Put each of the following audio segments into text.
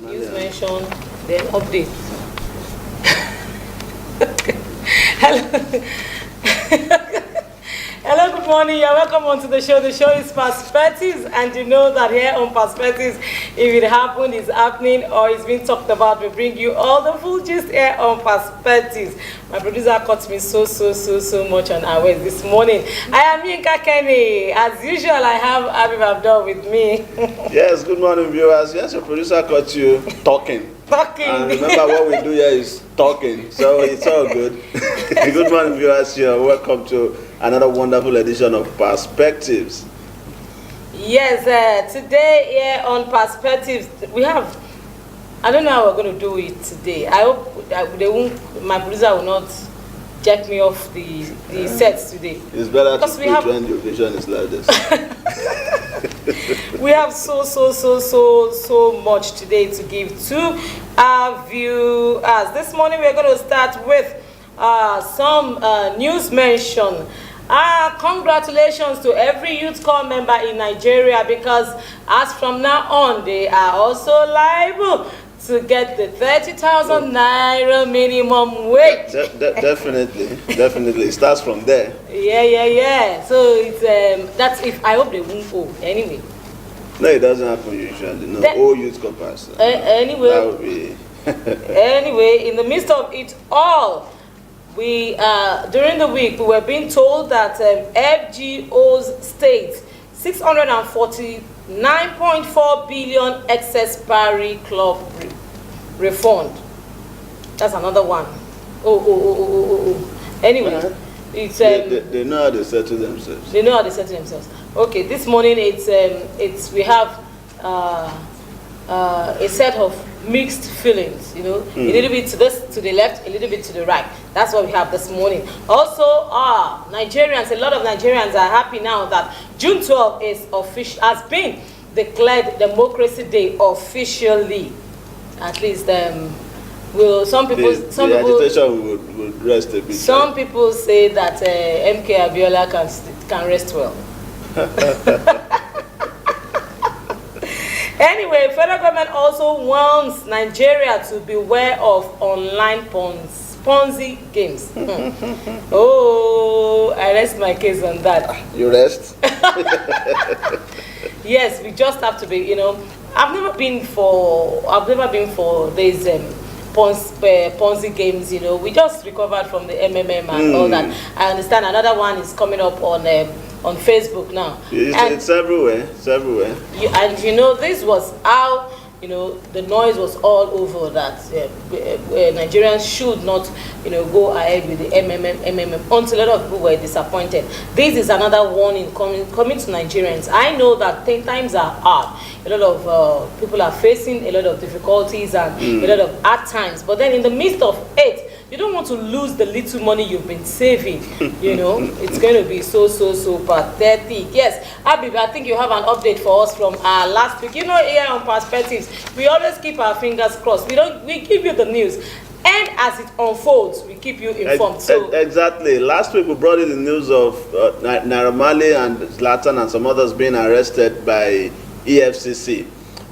News mention, then update. Hello. Hello, good morning. You're welcome onto the show. The show is Perspectives, and you know that here on Perspectives, if it happened, it's happening, or it's being talked about, we bring you all the full gist here on Perspectives. My producer caught me so much on our way this morning. I am Yinka Kenny. As usual, I have Habib Abdul with me. Yes, good morning, viewers. Yes, your producer caught you talking. And remember, what we do here is talking, so it's all good. Good morning, viewers. Here, welcome to another wonderful edition of Perspectives. Yes, today here on Perspectives, we have. I don't know how we're going to do it today. I hope they won't. My producer will not jack me off the sets today. It's better to put when the occasion is like this. We have so much today to give to our viewers. This morning we're going to start with some news mention. Congratulations to every youth corps member in Nigeria, because as from now on they are also liable to get the 30,000 naira minimum wage. Definitely. It starts from there. Yeah. So it's that's if I hope they won't owe anyway. No, it doesn't happen usually. No, all youth corps. Anyway, that would be. Anyway, in the midst of it all, we during the week we were being told that FGO's state 649.4 billion excess Paris club refund. That's another one. Anyway, it's they know how they settle themselves. They know how they settle themselves. Okay, this morning it's we have a set of mixed feelings, a little bit to the left, a little bit to the right. That's what we have this morning. Also, Nigerians, a lot of Nigerians are happy now that June 12th has been declared Democracy Day officially. At least, some people agitation would rest a bit. Some people say that MK Abiola can rest well. Anyway, federal government also warns Nigeria to beware of online Ponzi games. I rest my case on that. You rest? Yes, we just have to be, I've never been for these Ponzi games, We just recovered from the MMM and all that. I understand another one is coming up on Facebook now. It's everywhere. This was how, the noise was all over that Nigerians should not, go ahead with the MMM until a lot of people were disappointed. This is another warning coming to Nigerians. I know that times are hard. A lot of people are facing a lot of difficulties and a lot of hard times. But then in the midst of it, you don't want to lose the little money you've been saving. It's going to be so pathetic. Yes, Habib, I think you have an update for us from last week. Here on Perspectives, we always keep our fingers crossed. We give you the news, and as it unfolds, we keep you informed. Exactly. Last week we brought you the news of Naira Marley and Zlatan and some others being arrested by EFCC.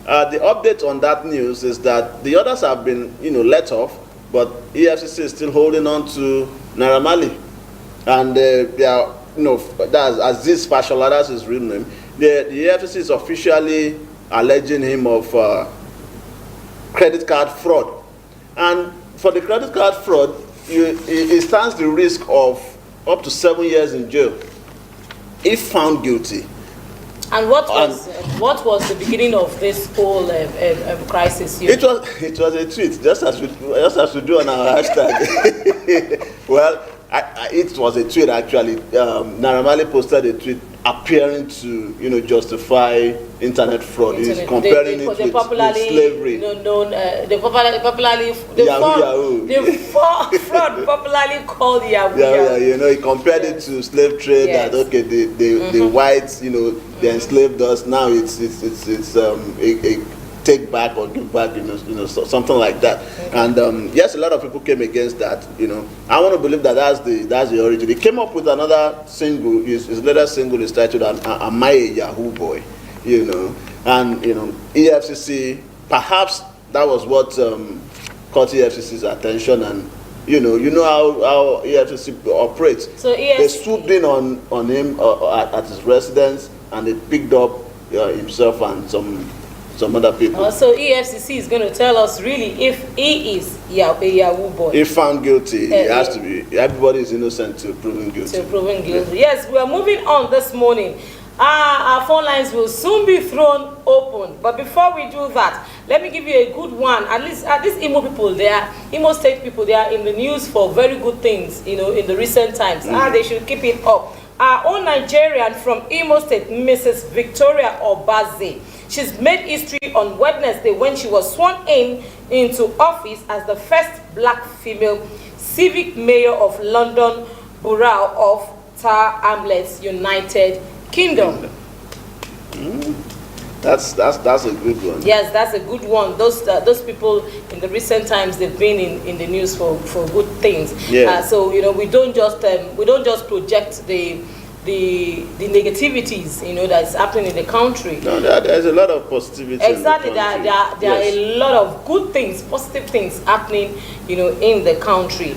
The update on that news is that the others have been, let off, but EFCC is still holding on to Naira Marley, and they are, that's Aziz Fashola, that's his real name. The EFCC is officially alleging him of credit card fraud, and for the credit card fraud, it stands the risk of up to 7 years in jail if found guilty. And what was the beginning of this whole crisis? It was a tweet, just as we do on our hashtag. Well, it was a tweet actually. Naira Marley posted a tweet appearing to justify internet fraud. He's comparing it with slavery. Fraud popularly called Yahoo. Yeah, he compared it to slave trade. Yes. That the whites, they enslaved us. Now it's a take back or give back, something like that. And yes, a lot of people came against that. I want to believe that that's the origin. He came up with another single. His latest single is titled "Am I a Yahoo Boy?" And EFCC perhaps that was what caught EFCC's attention, and you know how EFCC operates. So they swooped in on him at his residence, and they picked up himself and some other people. So EFCC is going to tell us really if he is a Yahoo boy. If found guilty, he has to be. Everybody is innocent till proven guilty. Yes, we are moving on this morning. Our phone lines will soon be thrown open. But before we do that, let me give you a good one. At least these Imo people, Imo State people, they are in the news for very good things, in the recent times. They should keep it up. Our own Nigerian from Imo State, Mrs. Victoria Obaze. She's made history on Wednesday when she was sworn into office as the first black female civic mayor of London Borough of Tower Hamlets, United Kingdom. That's a good one. Yes, that's a good one. Those people in the recent times, they've been in the news for good things. Yeah. So we don't just project the negativities that's happening in the country. No, there's a lot of positivity. Exactly, in the country. there are a lot of good things, positive things happening in the country.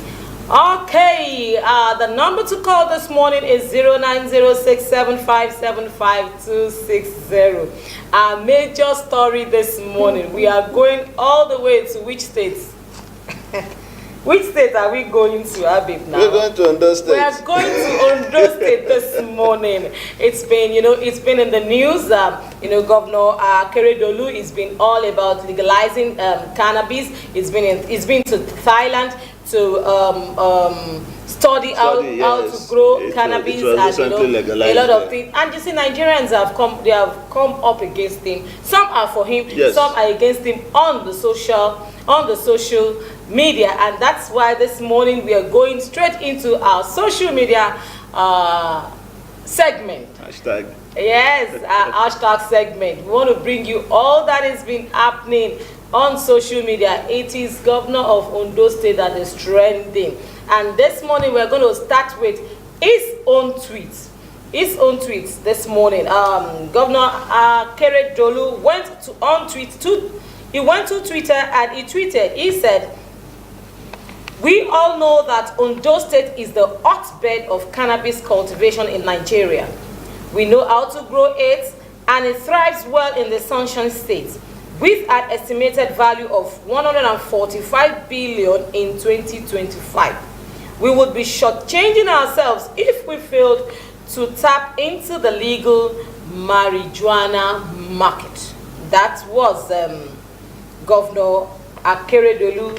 Okay, the number to call this morning is 09067575 Our major story this morning, we are going all the way to which states? Which state are we going to, Habib, now? We're going to Ondo State. We are going to Ondo State this morning. It's been in the news. Governor Akeredolu has been all about legalizing cannabis. It's been to Thailand to study how to grow cannabis, and a lot of things. And you see, Nigerians have come up against him. Some are for him, some are against him on the social media, and that's why this morning we are going straight into our social media segment. Hashtag. Yes, our hashtag segment. We want to bring you all that has been happening on social media. It is Governor of Ondo State that is trending. And this morning we're going to start with his own tweets. His own tweets this morning. Governor Akeredolu went to Twitter and he tweeted. He said, "We all know that Ondo State is the hotbed of cannabis cultivation in Nigeria. We know how to grow it, and it thrives well in the Sunshine State, with an estimated value of 145 billion in 2025. We would be shortchanging ourselves if we failed to tap into the legal marijuana market." That was Governor Akeredolu,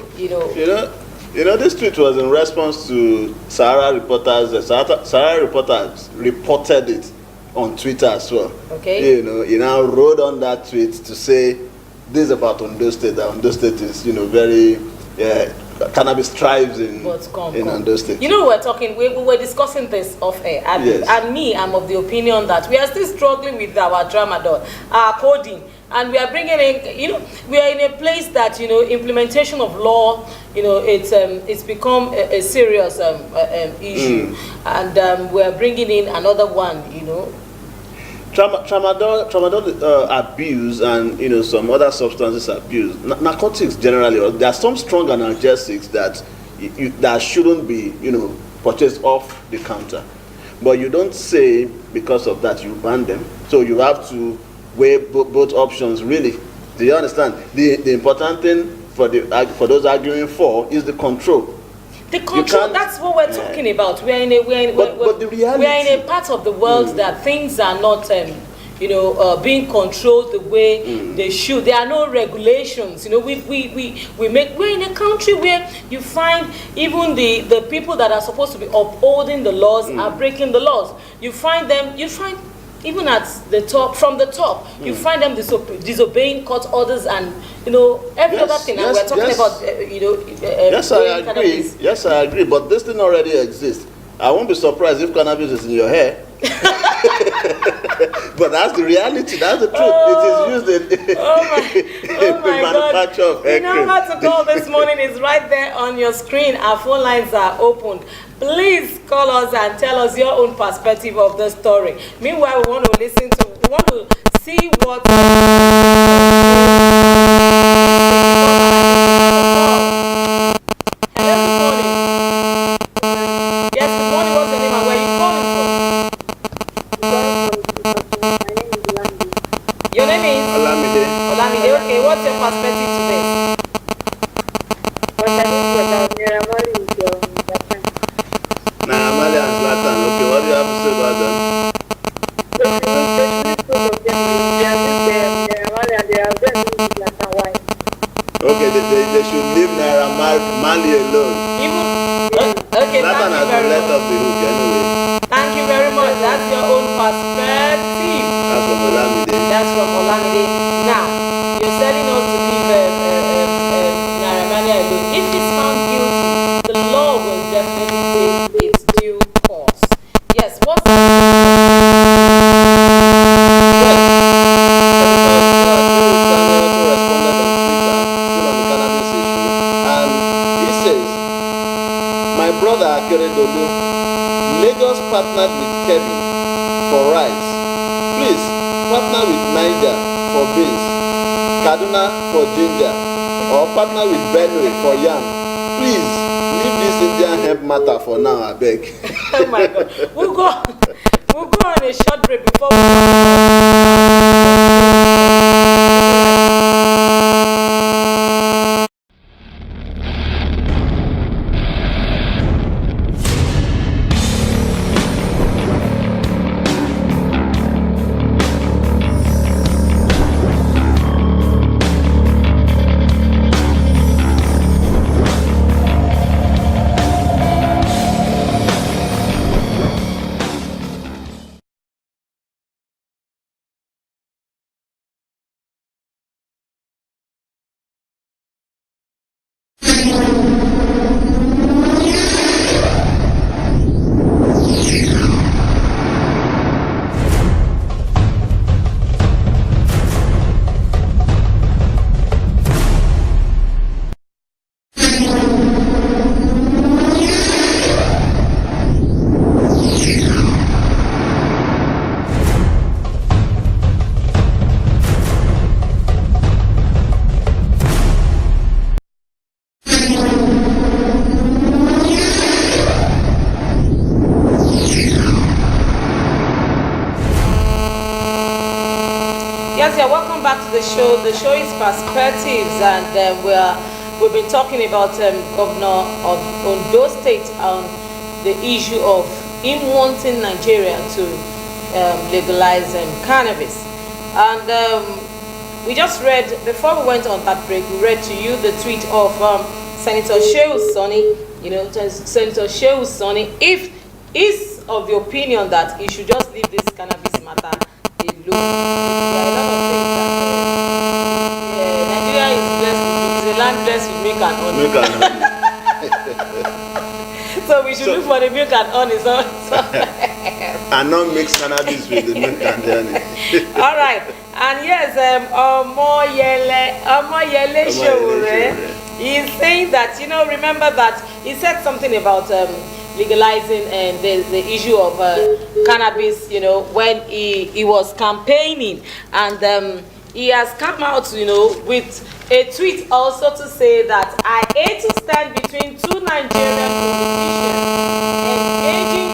This tweet was in response to Sahara Reporters. Sahara Reporters reported it on Twitter as well. Okay. He now wrote on that tweet to say this about Ondo State. That Ondo State is, very cannabis thrives in Ondo State. We were discussing this off air, Yes. And me, I'm of the opinion that we are still struggling with our tramadol, our coding, and we are bringing in, we are in a place that, implementation of law, it's become a serious issue, and we are bringing in another one, Tramadol abuse and some other substances abuse, narcotics generally. There are some strong analgesics that that shouldn't be purchased off the counter, but you don't say because of that you ban them. So you have to weigh both options. Really, do you understand? The important thing for those arguing for is the control. The control, that's what we're talking about. We're in a part of the world that things are not being controlled the way they should. There are no regulations. We're in a country where you find even the people that are supposed to be upholding the laws are breaking the laws. You find even at the top, from the top, you find them disobeying court orders and every other thing. And we're talking about yes, I agree. Cannabis. Yes, I agree. But this thing already exists. I won't be surprised if cannabis is in your hair. But that's the reality. That's the truth. It is used in the manufacture of hair cream. The number to call this morning is right there on your screen. Our phone lines are opened. Please call us and tell us your own perspective of the story. Meanwhile, we want to see what Your name is Olamide. Olamide. Okay, what's your perspective to this? Naira Marley and Zlatan. Okay, what do you have to say about them? Okay, they should leave Naira Marley alone. Even okay, Zlatan has been let off the hook anyway. Thank you very much. That's your own perspective. That's from Olamide. That's from Olamide. Now, you're telling us to leave Naira Marley alone. If he's found guilty, the law will definitely take its due course. Yes, what's My brother Akeredolu, Lagos partnered with Kevin for rice. Please partner with Niger for beans, Kaduna for ginger, or partner with Benue for yam. Please leave this Indian hemp matter for now, I beg. Oh my God. We'll go on a short break before we come Yes, yeah, welcome back to the show. The show is Perspectives, and we've been talking about Governor of Ondo State on the issue of him wanting Nigeria to legalize cannabis. And we just read, before we went on that break, we read to you the tweet of Senator Shehu Sani. You know, Senator Shehu Sani, if is of the opinion that he should just leave this cannabis matter alone. There are a lot of things that Nigeria is blessed with, is a land blessed with milk and honey. So we should look for the milk and honey. And not mix cannabis with the milk and the honey. All right. And yes, Omoyele Sowore is saying that, you know, remember that he said something about legalizing and the issue of cannabis, you know, when he was campaigning, and he has come out, you know, with a tweet also to say that I hate to stand between two Nigerian politicians engaging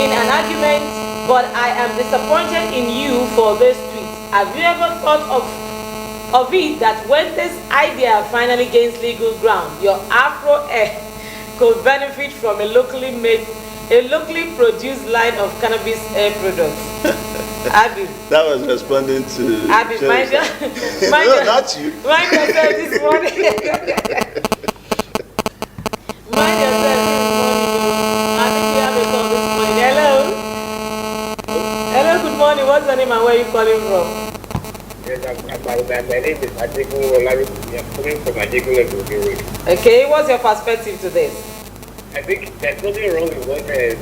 in an argument, but I am disappointed in you for this tweet. Have you ever thought of it that when this idea finally gains legal ground, your Afro hair could benefit from a locally produced line of cannabis hair products? Abi. That was responding to Abi, mind no, not you. Mind yourself this morning. Mind yourself this morning. I think we have a call this morning. Hello. Hello, good morning. What's your name and where are you calling from? Yes, my name is Adigun Olariku. I'm coming from Adigun Olariku. Okay, what's your perspective to this? I think there's nothing wrong with what the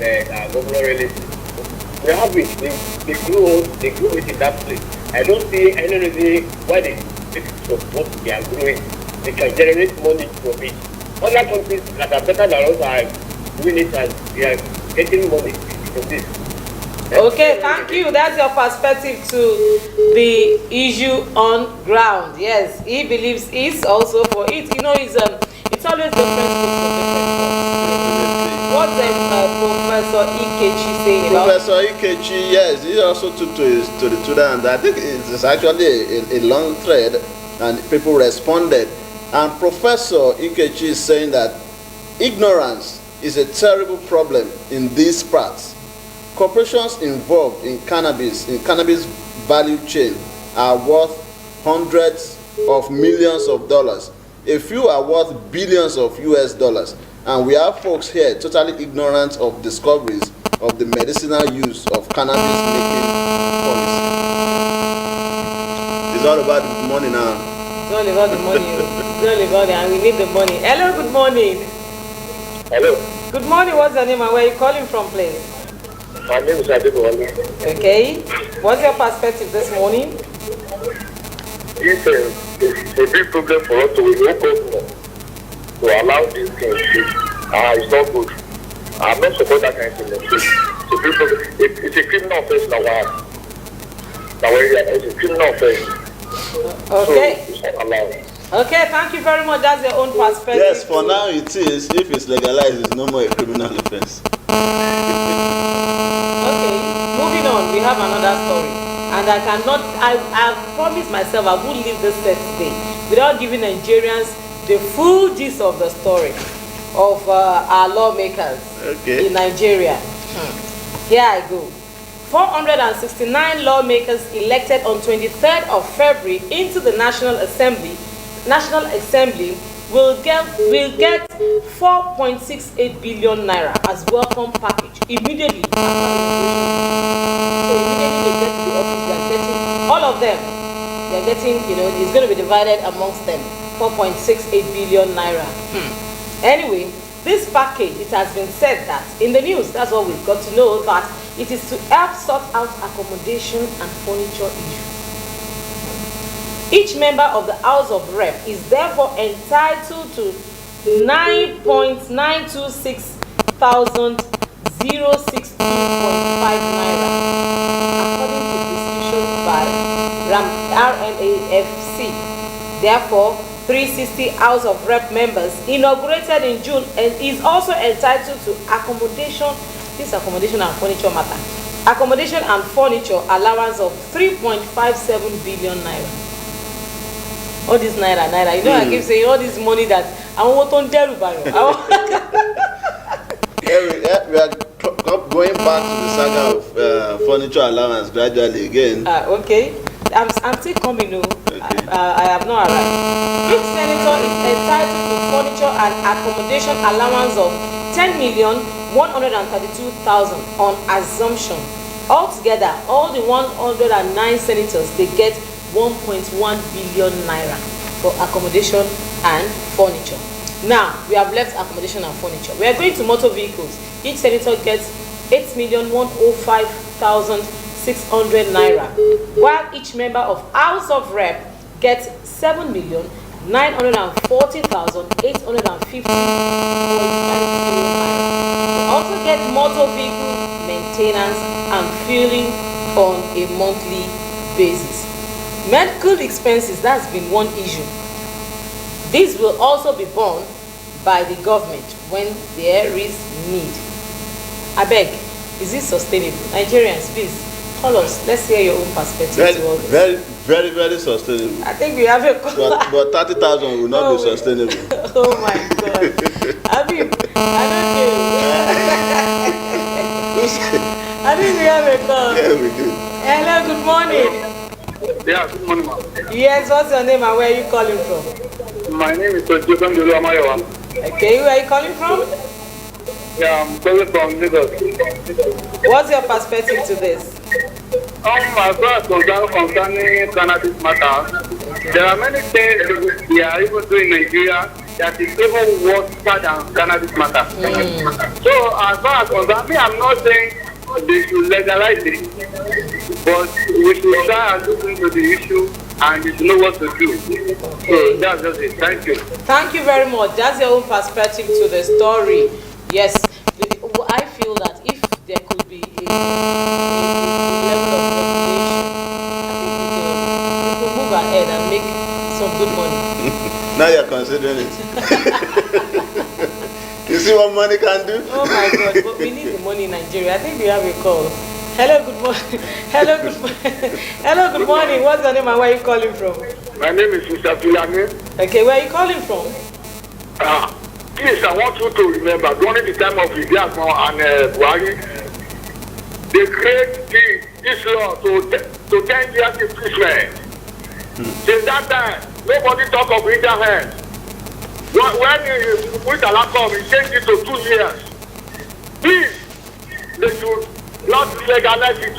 governor really said. We have it. They grew it in that place. I don't see any reason why they take it of what they are growing. They can generate money from it. Other countries that are better than us are doing it and they are getting money from this. Okay, thank you. That's your perspective to the issue on ground. Yes, he believes he's also for it. You know, it's always different things for different folks. What Professor Ikechi saying about? Professor Ikechi, yes, he also took to the Twitter, and I think it's actually a long thread, and people responded. And Professor Ikechi is saying that ignorance is a terrible problem in these parts. Corporations involved in cannabis value chain are worth hundreds of millions of dollars. A few are worth billions of US dollars. And we have folks here totally ignorant of discoveries of the medicinal use of cannabis making policy. It's all about the money now. It's all about the money. It's all about it, and we need the money. Hello, good morning. Hello. Good morning, what's your name and where are you calling from, please? My name is Adibowale. Okay. What's your perspective this morning? It's a big problem for us to wake up to allow these things. It's not good. I'm not support that kind of thing. It's a criminal offense in our area. It's a criminal offense. Okay. So it's not allowed. Okay, thank you very much. That's your own perspective. Yes, for now it is. If it's legalized, it's no more a criminal offense. Okay, moving on. We have another story. And I've promised myself I won't leave this set today without giving Nigerians the full gist of the story of our lawmakers in Nigeria. Here I go. 469 lawmakers elected on 23rd of February into the National Assembly will get 4.68 billion naira as welcome package immediately after the inauguration. So immediately they get to the office, they are getting all of them. They are getting, it's going to be divided amongst them. 4.68 billion naira. Anyway, this package, it has been said that in the news, that's what we've got to know, that it is to help sort out accommodation and furniture issues. Each member of the House of Rep is therefore entitled to 9.926 thousand 062.5 naira, according to decision by RMAFC. Therefore, 360 House of Rep members inaugurated in June and is also entitled to accommodation, this accommodation and furniture matter, accommodation and furniture allowance of 3.57 billion naira. All this naira, I keep saying all this money that I want to tell you. We are going back to the saga of furniture allowance gradually again. Okay. I'm still coming. Okay. I have not arrived. Each senator is entitled to furniture and accommodation allowance of 10,132,000 on assumption. Altogether, all the 109 senators, they get 1.1 billion naira for accommodation and furniture. Now, we have left accommodation and furniture. We are going to motor vehicles. Each senator gets 8,105,600 naira, while each member of House of Rep gets 7,940,850 naira. Also get motor vehicle maintenance and fueling on a monthly basis. Medical expenses, that's been one issue. This will also be borne by the government when there is need. I beg, is this sustainable? Nigerians, please call us. Let's hear your own perspective. Very sustainable. I think we have a but 30,000 will not be sustainable. Oh my God. Habib, I don't know. I think we have a call. Yeah, we do. Hello, good morning. Yeah, good morning, ma'am. Yes, what's your name and where are you calling from? My name is Ojoban Amayowa. Okay, where are you calling from? Yeah, I'm calling from Lagos. What's your perspective to this? As far as concerning cannabis matter, there are many things we are able to do in Nigeria that is even worse than cannabis matter. So as far as concerned, I'm not saying they should legalize it, but we should try and look into the issue and you should know what to do. Okay. So that's just it. Thank you. Thank you very much. That's your own perspective to the story. Yes, I feel that if there could be a level of regulation, I think we could move ahead and make some good money. Now you're considering it. You see what money can do? Oh my God, but we need the money in Nigeria. I think we have a call. Hello, good morning. Hello, good morning. Hello, good morning. What's your name and where are you calling from? My name is Mr. Filani. Okay, where are you calling from? Please, I want you to remember, during the time of Idiagbon and Buhari, they created this law to 10 years imprisonment. Since that time, nobody talk of internet. When Murtala come, he changed it to 2 years. Please, they should not legalize it.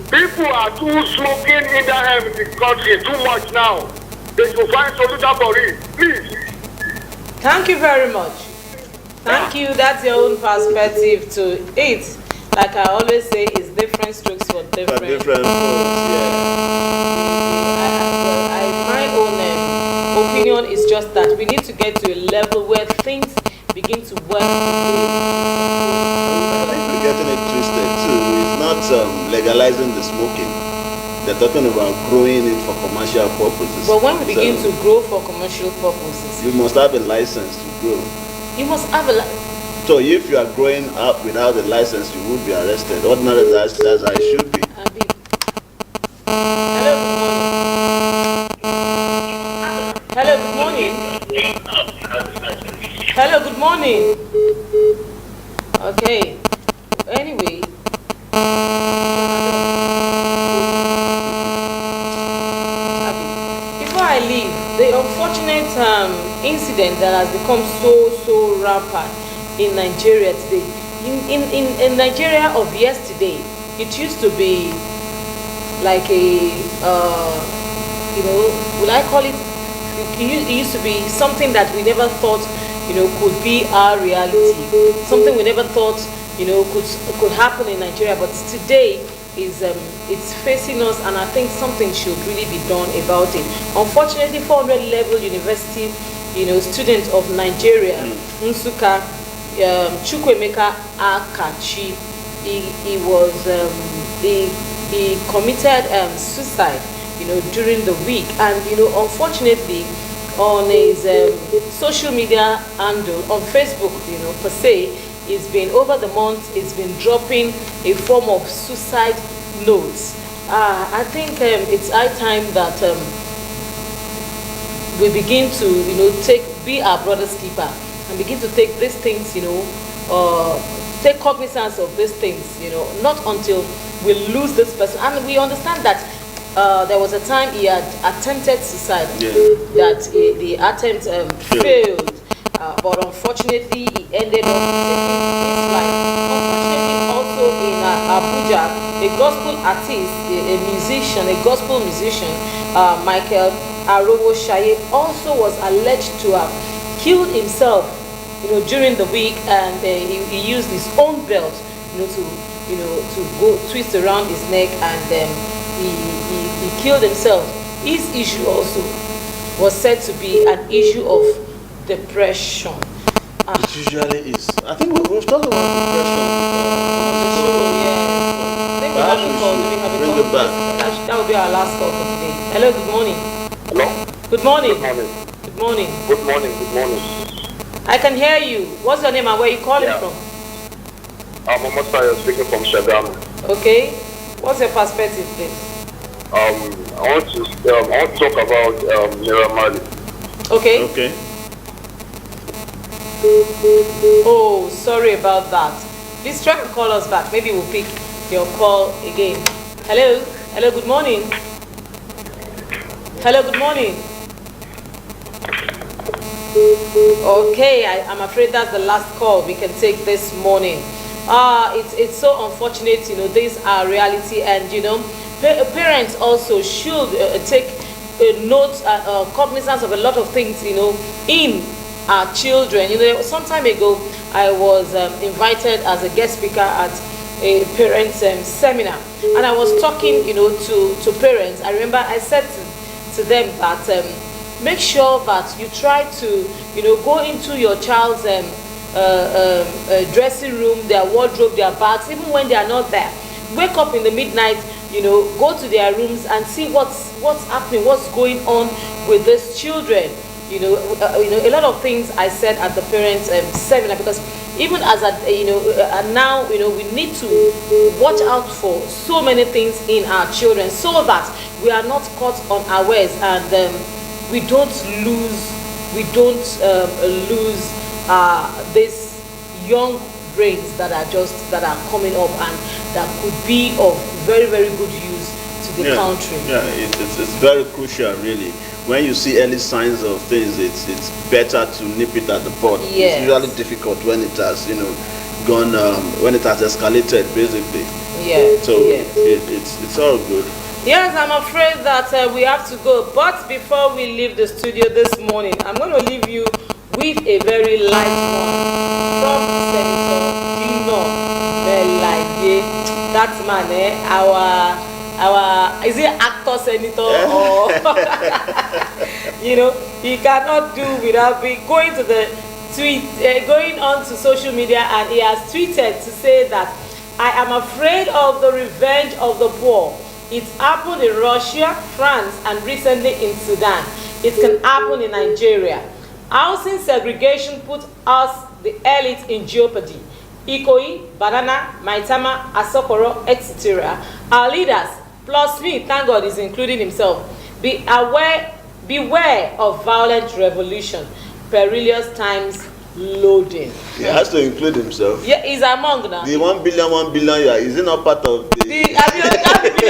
People are too smoking in the country too much now. They should find solution for it. Please. Thank you very much. Thank you. That's your own perspective to it. Like I always say, it's different strokes for different. For different folks, yeah. My own opinion is just that we need to get to a level where things begin to work. I think we're getting it twisted too. It's not legalizing the smoking. They're talking about growing it for commercial purposes. But when we begin to grow for commercial purposes, you must have a license to grow. you must have a So if you are growing up without a license, you would be arrested. Ordinarily, that's how it should be. Hello, good morning. Hello, good morning. Okay. Anyway. Before I leave, the unfortunate incident that has become so rampant in Nigeria today. In Nigeria of yesterday, it used to be like a, will I call it? It used to be something that we never thought, could be our reality. Something we never thought, could happen in Nigeria. But today is it's facing us, and I think something should really be done about it. Unfortunately, 400 level university, student of Nigeria, Nsukka, Chukwuemeka Akachi, he was he committed suicide, during the week, and unfortunately, on his social media handle on Facebook, per se, it's been over the month, it's been dropping a form of suicide notes. I think it's high time that we begin to, be our brother's keeper and begin to take these things, take cognizance of these things, not until we lose this person. And we understand that there was a time he had attempted suicide, that the attempt failed, but unfortunately he ended up taking his life. Unfortunately, also in Abuja, a gospel artist, a musician, a gospel musician, Michael Arowo Shaye, also was alleged to have killed himself, during the week, and he used his own belt, to go twist around his neck, and he killed himself. His issue also was said to be an issue of depression. It usually is. I think we've talked about depression. I think we have a call. Do we have a Bring call? it back. That will be our last call for today. Hello, good morning. Hello? Good morning. Good morning. Good morning. Good morning. Good morning. I can hear you. What's your name and where are you calling from? I'm Mohamed Sayo speaking from Shagamu. Okay. What's your perspective, please? I want to talk about Naira Marley. Okay. Okay. Oh, sorry about that. Please try to call us back. Maybe we'll pick your call again. Hello. Hello, good morning. Hello, good morning. Okay, I'm afraid that's the last call we can take this morning. It's so unfortunate, these are reality, and parents also should take note, cognizance of a lot of things, in our children. Some time ago, I was invited as a guest speaker at a parents seminar, and I was talking, to parents. I remember I said to them that make sure that you try to, go into your child's dressing room, their wardrobe, their bags, even when they are not there. Wake up in the midnight, go to their rooms and see what's happening, what's going on with these children. a lot of things I said at the parents' seminar, because even as now, we need to watch out for so many things in our children, so that we are not caught unawares, and we don't lose this young brains that are coming up, and that could be of very, very good use to the country. Yeah, it's very crucial, really. When you see early signs of things, it's better to nip it at the bud. Yes. It's usually difficult when it has gone, when it has escalated, basically. Yeah. So yes. it's all good. Yes, I'm afraid that we have to go. But before we leave the studio this morning, I'm going to leave you with a very light one from Senator Dino Melaye. That man, our is he actor senator or he cannot do without going to the going on to social media, and he has tweeted to say that I am afraid of the revenge of the poor. It's happened in Russia, France, and recently in Sudan. It can happen in Nigeria. Housing segregation put us, the elite, in jeopardy. Ikoyi, Banana, Maitama, Asokoro, etc. Our leaders, plus me, thank God he's including himself, beware of violent revolution, perilous times loading. He has to include himself. Yeah, he's among now. The 1 billion, yeah, is it not part of the... Billion. Honestly, I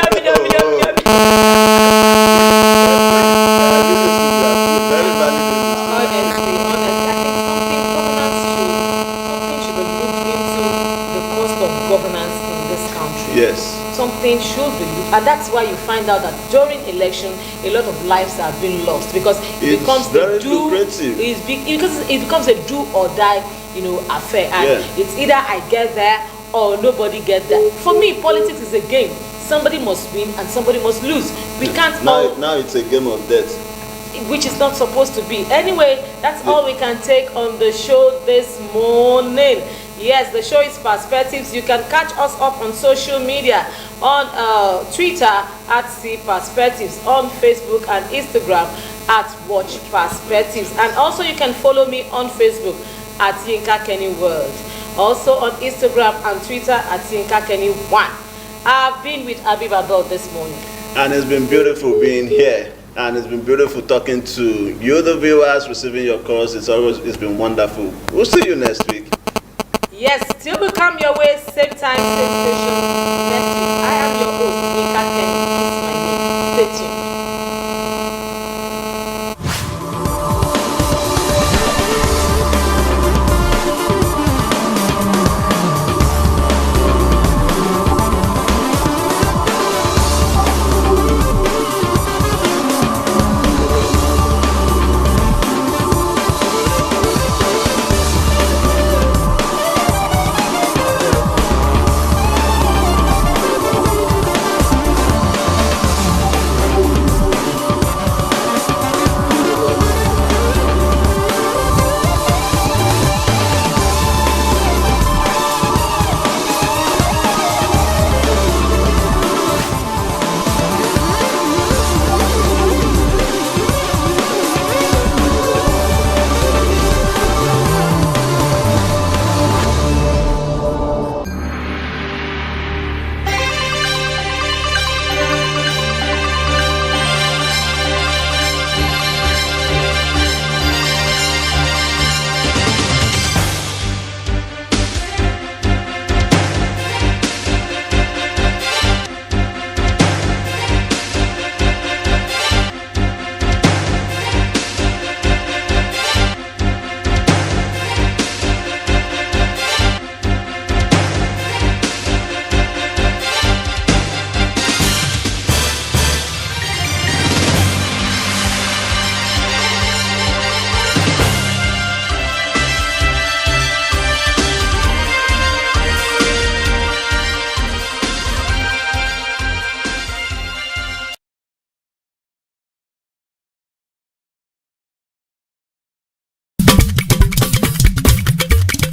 think something should be looked into, the cost of governance in this country. Yes. Something should be looked, and that's why you find out that during election a lot of lives are being lost, because it becomes very lucrative. Because it becomes a do or die affair, and it's either I get there or nobody get there. For me, politics is a game. Somebody must win and somebody must lose. We can't now it's a game of death, which is not supposed to be. Anyway, that's all we can take on the show this morning. Yes, the show is Perspectives. You can catch us up on social media, on Twitter at @CPerspectives, on Facebook and Instagram at Watch Perspectives, and also you can follow me on Facebook at Yinka Kenny World, also on Instagram and Twitter at Yinka Kenny 1. I've been with Habib Abel this morning, and it's been beautiful being here, and it's been beautiful talking to you, the viewers, receiving your calls. It's been wonderful. We'll see you next week. Yes, till we come your way, same time, same station next